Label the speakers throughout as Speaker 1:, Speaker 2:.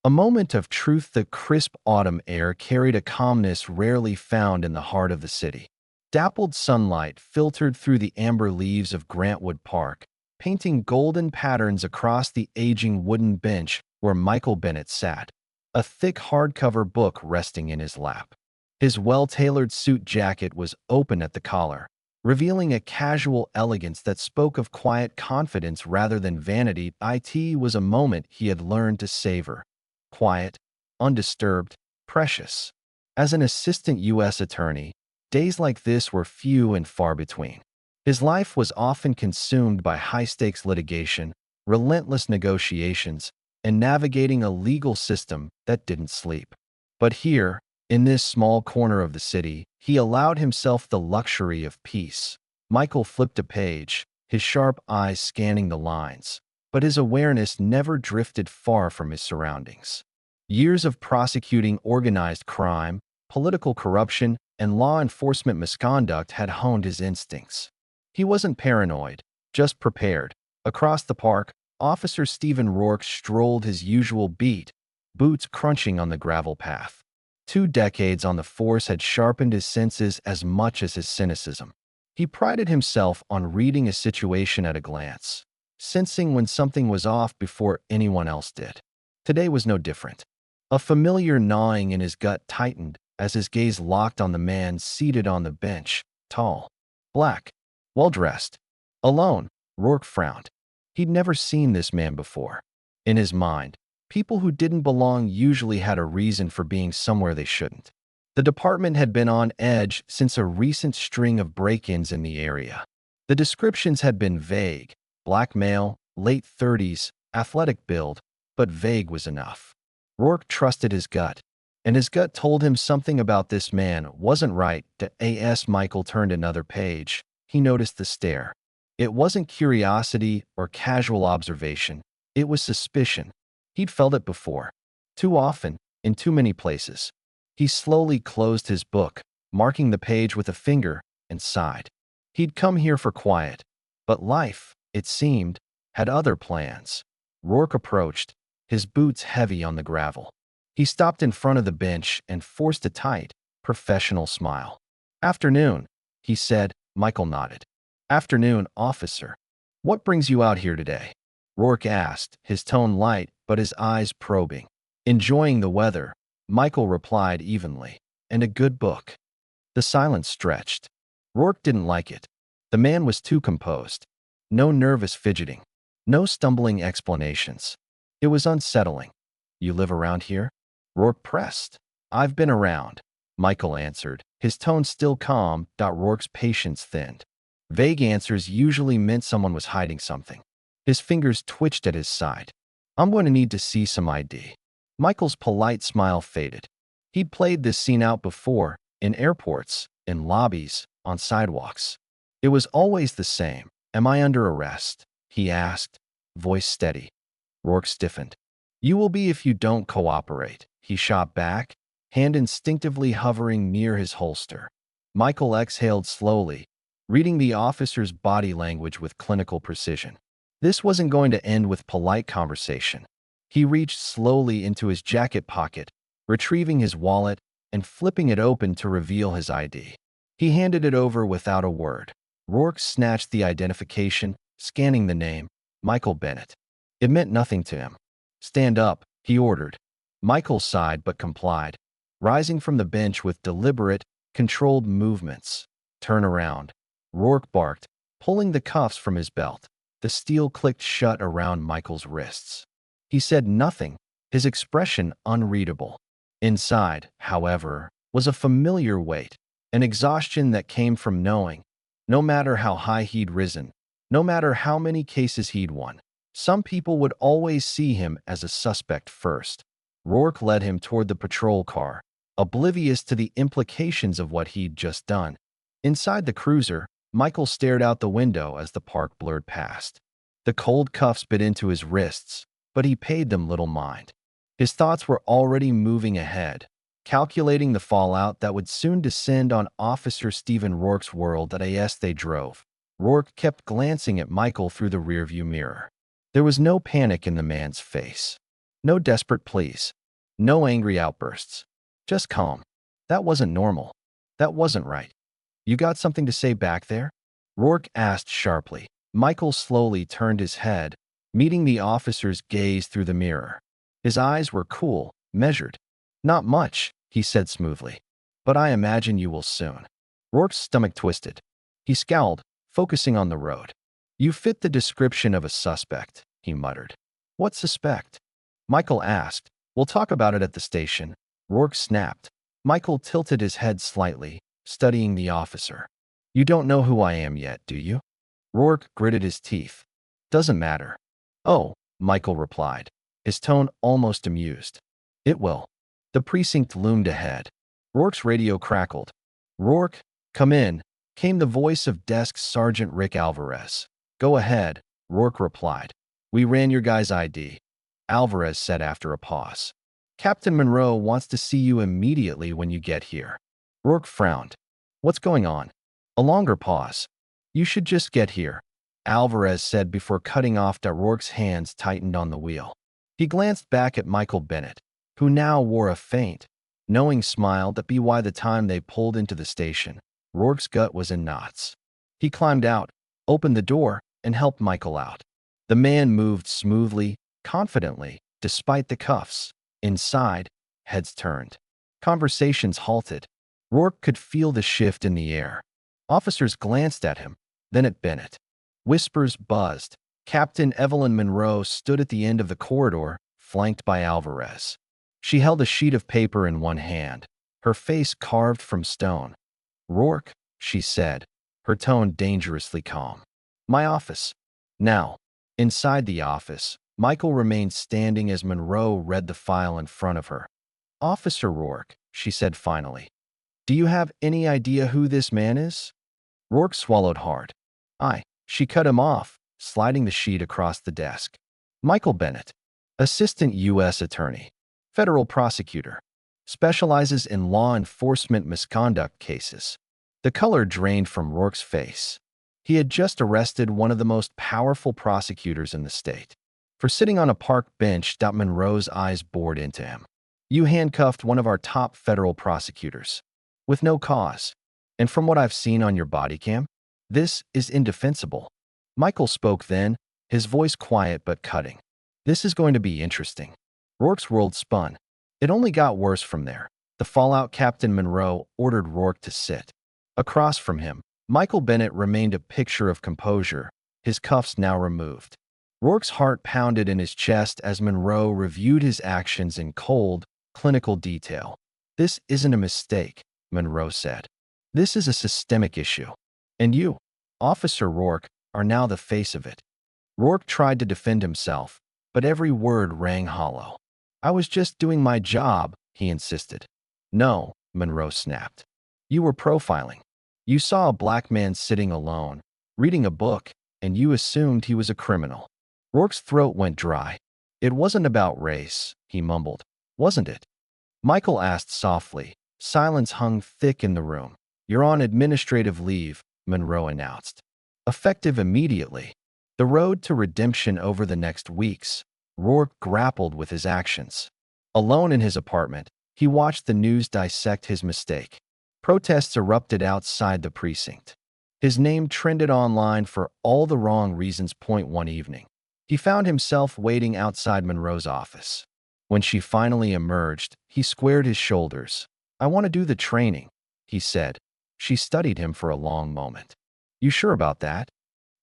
Speaker 1: A moment of truth. The crisp autumn air carried a calmness rarely found in the heart of the city. Dappled sunlight filtered through the amber leaves of Grantwood Park, painting golden patterns across the aging wooden bench where Michael Bennett sat, a thick hardcover book resting in his lap. His well-tailored suit jacket was open at the collar, revealing a casual elegance that spoke of quiet confidence rather than vanity. It was a moment he had learned to savor. Quiet, undisturbed, precious. As an assistant U.S. attorney, days like this were few and far between. His life was often consumed by high-stakes litigation, relentless negotiations, and navigating a legal system that didn't sleep. But here, in this small corner of the city, he allowed himself the luxury of peace. Michael flipped a page, his sharp eyes scanning the lines, but his awareness never drifted far from his surroundings. Years of prosecuting organized crime, political corruption, and law enforcement misconduct had honed his instincts. He wasn't paranoid, just prepared. Across the park, Officer Stephen Rourke strolled his usual beat, boots crunching on the gravel path. 2 decades on the force had sharpened his senses as much as his cynicism. He prided himself on reading a situation at a glance, sensing when something was off before anyone else did. Today was no different. A familiar gnawing in his gut tightened as his gaze locked on the man seated on the bench, tall, black, well-dressed. Alone, Rourke frowned. He'd never seen this man before. In his mind, people who didn't belong usually had a reason for being somewhere they shouldn't. The department had been on edge since a recent string of break-ins in the area. The descriptions had been vague: black male, late 30s, athletic build, but vague was enough. Rourke trusted his gut, and his gut told him something about this man wasn't right. As Michael turned another page, he noticed the stare. It wasn't curiosity or casual observation. It was suspicion. He'd felt it before. Too often, in too many places. He slowly closed his book, marking the page with a finger, and sighed. He'd come here for quiet, but life, it seemed, had other plans. Rourke approached, his boots heavy on the gravel. He stopped in front of the bench and forced a tight, professional smile. "Afternoon," he said. Michael nodded. "Afternoon, officer. What brings you out here today?" Rourke asked, his tone light but his eyes probing. "Enjoying the weather," Michael replied evenly. "And a good book." The silence stretched. Rourke didn't like it. The man was too composed. No nervous fidgeting. No stumbling explanations. It was unsettling. "You live around here?" Rourke pressed. "I've been around," Michael answered, his tone still calm. Rourke's patience thinned. Vague answers usually meant someone was hiding something. His fingers twitched at his side. "I'm going to need to see some ID." Michael's polite smile faded. He'd played this scene out before, in airports, in lobbies, on sidewalks. It was always the same. "Am I under arrest?" he asked, voice steady. Rourke stiffened. "You will be if you don't cooperate," he shot back, hand instinctively hovering near his holster. Michael exhaled slowly, reading the officer's body language with clinical precision. This wasn't going to end with polite conversation. He reached slowly into his jacket pocket, retrieving his wallet and flipping it open to reveal his ID. He handed it over without a word. Rourke snatched the identification, scanning the name, Michael Bennett. It meant nothing to him. "Stand up," he ordered. Michael sighed but complied, rising from the bench with deliberate, controlled movements. "Turn around," Rourke barked, pulling the cuffs from his belt. The steel clicked shut around Michael's wrists. He said nothing, his expression unreadable. Inside, however, was a familiar weight, an exhaustion that came from knowing, no matter how high he'd risen, no matter how many cases he'd won, some people would always see him as a suspect first. Rourke led him toward the patrol car, oblivious to the implications of what he'd just done. Inside the cruiser, Michael stared out the window as the park blurred past. The cold cuffs bit into his wrists, but he paid them little mind. His thoughts were already moving ahead, calculating the fallout that would soon descend on Officer Stephen Rourke's world. As they drove, Rourke kept glancing at Michael through the rearview mirror. There was no panic in the man's face. No desperate pleas. No angry outbursts. Just calm. That wasn't normal. That wasn't right. You got something to say back there? Rourke asked sharply. Michael slowly turned his head, meeting the officer's gaze through the mirror. His eyes were cool, measured. Not much, he said smoothly. But I imagine you will soon. Rourke's stomach twisted. He scowled, focusing on the road. You fit the description of a suspect, he muttered. What suspect? Michael asked. We'll talk about it at the station. Rourke snapped. Michael tilted his head slightly, studying the officer. You don't know who I am yet, do you? Rourke gritted his teeth. Doesn't matter. Oh, Michael replied, his tone almost amused. It will. The precinct loomed ahead. Rourke's radio crackled. Rourke, come in, came the voice of Desk Sergeant Rick Alvarez. Go ahead, Rourke replied. We ran your guy's ID, Alvarez said after a pause. Captain Monroe wants to see you immediately when you get here. Rourke frowned. What's going on? A longer pause. You should just get here, Alvarez said before cutting off. Rourke's hands tightened on the wheel. He glanced back at Michael Bennett, who now wore a faint, knowing smile. That by the time they pulled into the station, Rourke's gut was in knots. He climbed out, opened the door, and helped Michael out. The man moved smoothly, confidently, despite the cuffs. Inside, heads turned. Conversations halted. Rourke could feel the shift in the air. Officers glanced at him, then at Bennett. Whispers buzzed. Captain Evelyn Monroe stood at the end of the corridor, flanked by Alvarez. She held a sheet of paper in one hand, her face carved from stone. Rourke, she said, her tone dangerously calm. My office. Now, inside the office, Michael remained standing as Monroe read the file in front of her. Officer Rourke, she said finally. Do you have any idea who this man is? Rourke swallowed hard. She cut him off, sliding the sheet across the desk. Michael Bennett, Assistant U.S. Attorney, Federal Prosecutor, specializes in law enforcement misconduct cases. The color drained from Rourke's face. He had just arrested one of the most powerful prosecutors in the state. For sitting on a park bench, Monroe's eyes bored into him. You handcuffed one of our top federal prosecutors. With no cause. And from what I've seen on your body cam, this is indefensible. Michael spoke then, his voice quiet but cutting. This is going to be interesting. Rourke's world spun. It only got worse from there. The fallout. Captain Monroe ordered Rourke to sit. Across from him, Michael Bennett remained a picture of composure, his cuffs now removed. Rourke's heart pounded in his chest as Monroe reviewed his actions in cold, clinical detail. This isn't a mistake, Monroe said. This is a systemic issue. And you, Officer Rourke, are now the face of it. Rourke tried to defend himself, but every word rang hollow. I was just doing my job, he insisted. No, Monroe snapped. You were profiling. You saw a black man sitting alone, reading a book, and you assumed he was a criminal. Rourke's throat went dry. It wasn't about race, he mumbled. Wasn't it? Michael asked softly. Silence hung thick in the room. You're on administrative leave, Monroe announced. Effective immediately. The road to redemption over the next weeks. Rourke grappled with his actions. Alone in his apartment, he watched the news dissect his mistake. Protests erupted outside the precinct. His name trended online for all the wrong reasons. One evening, he found himself waiting outside Monroe's office. When she finally emerged, he squared his shoulders. I want to do the training, he said. She studied him for a long moment. You sure about that?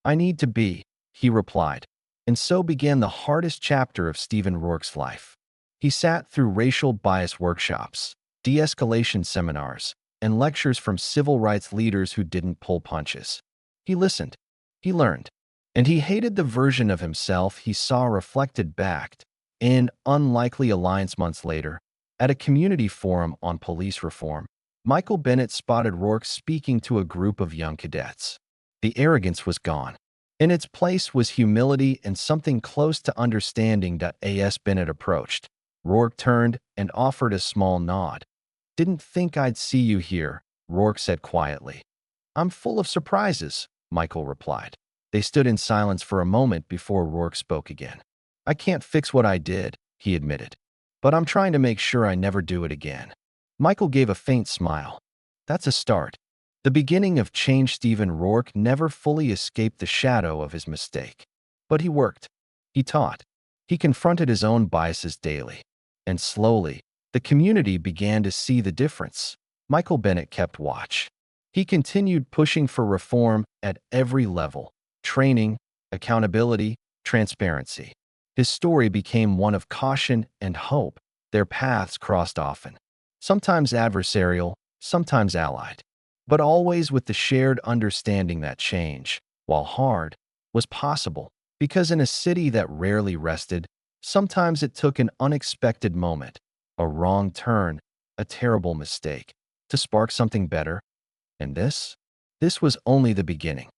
Speaker 1: I need to be, he replied. And so began the hardest chapter of Stephen Rourke's life. He sat through racial bias workshops, de-escalation seminars, and lectures from civil rights leaders who didn't pull punches. He listened. He learned. And he hated the version of himself he saw reflected back in Unlikely Alliance. Months later, at a community forum on police reform, Michael Bennett spotted Rourke speaking to a group of young cadets. The arrogance was gone. In its place was humility and something close to understanding. As Bennett approached, Rourke turned and offered a small nod. Didn't think I'd see you here, Rourke said quietly. I'm full of surprises, Michael replied. They stood in silence for a moment before Rourke spoke again. I can't fix what I did, he admitted. "But I'm trying to make sure I never do it again." Michael gave a faint smile. "That's a start." The beginning of change. Stephen Rourke never fully escaped the shadow of his mistake. But he worked. He taught. He confronted his own biases daily. And slowly, the community began to see the difference. Michael Bennett kept watch. He continued pushing for reform at every level: training, accountability, transparency. His story became one of caution and hope. Their paths crossed often, sometimes adversarial, sometimes allied, but always with the shared understanding that change, while hard, was possible, because in a city that rarely rested, sometimes it took an unexpected moment, a wrong turn, a terrible mistake, to spark something better. And this was only the beginning.